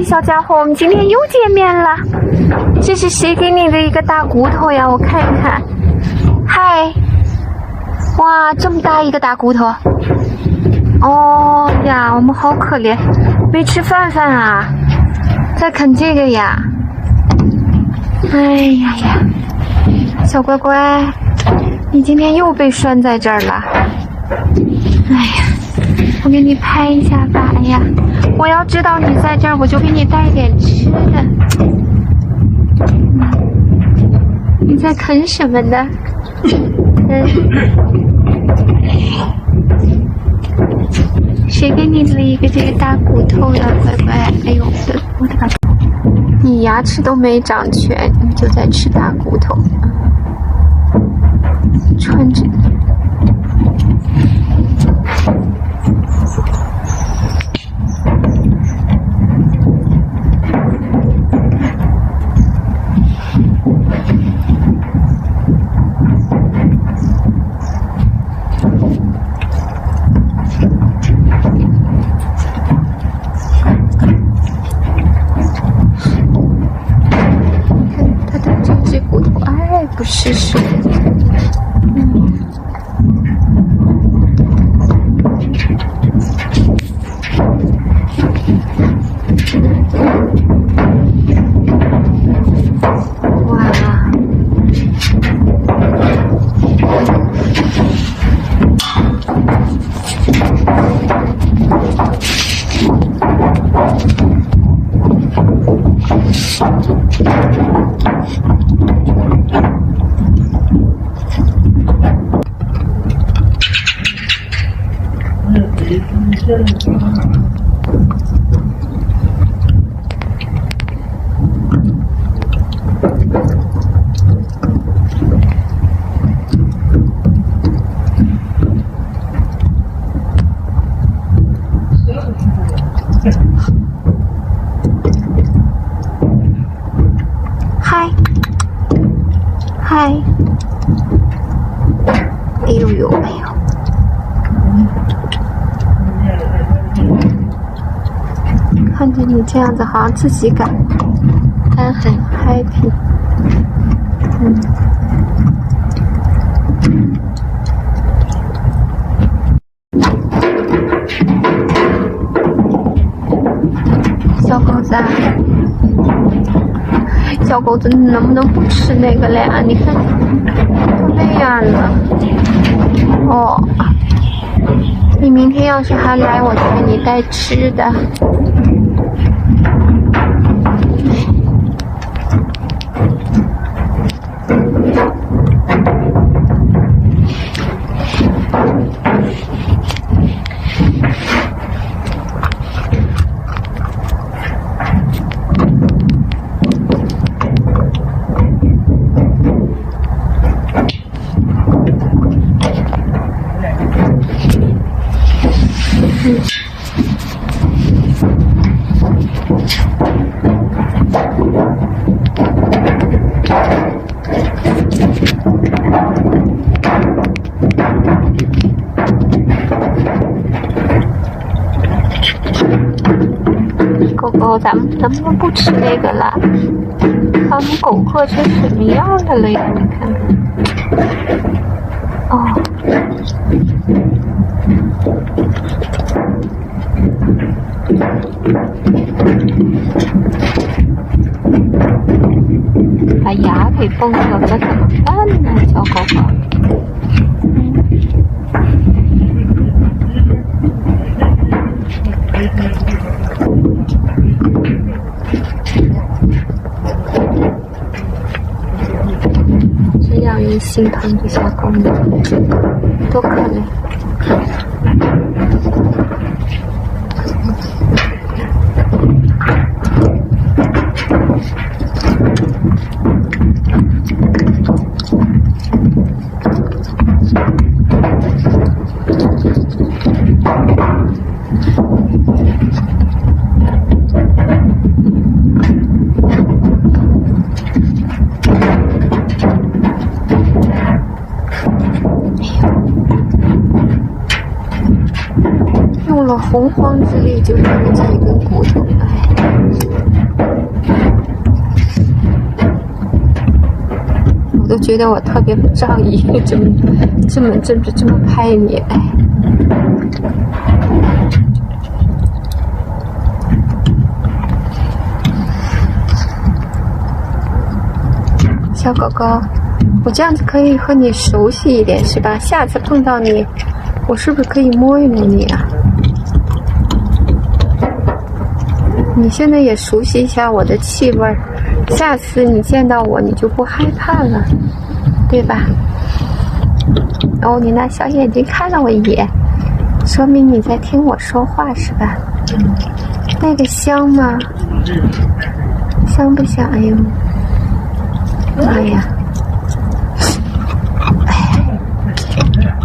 小家伙，我们今天又见面了。这是谁给你的一个大骨头呀？我看一看。嗨，哇，这么大一个大骨头。哦呀，我们好可怜，没吃饭啊，在啃这个呀。哎呀呀，小乖乖，你今天又被拴在这儿了。哎呀，我给你拍一下吧。哎呀，我要知道你在这儿，我就给你带点吃的。你在啃什么呢？谁给你了一个这个大骨头呀，乖乖？哎呦，我的个！你牙齿都没长全，你就在吃大骨头。穿着。不试试。哇！嗨，嗨！哎呦呦，哎呦！看着你这样子，好像自己感还很 happy。小狗子啊，小狗子，你能不能不吃那个了呀？你看都那样了。哦，你明天要是还来，我就给你带吃的。狗狗，咱们能不能不吃那个了？把我们狗饿成什么样的了呀？你看看。哦。把牙给崩了，可怎么办呢，小狗狗？这样一心疼的小狗呢，多可怜！用了洪荒之力就为了这一根骨头，哎。觉得我特别不仗义，这么拍你，哎。小狗狗，我这样子可以和你熟悉一点是吧？下次碰到你，我是不是可以摸一摸你啊？你现在也熟悉一下我的气味，下次你见到我你就不害怕了，对吧？哦，你那小眼睛看了我一眼，说明你在听我说话是吧？那个香吗？香不香？哎呦！哎呀，哎呀，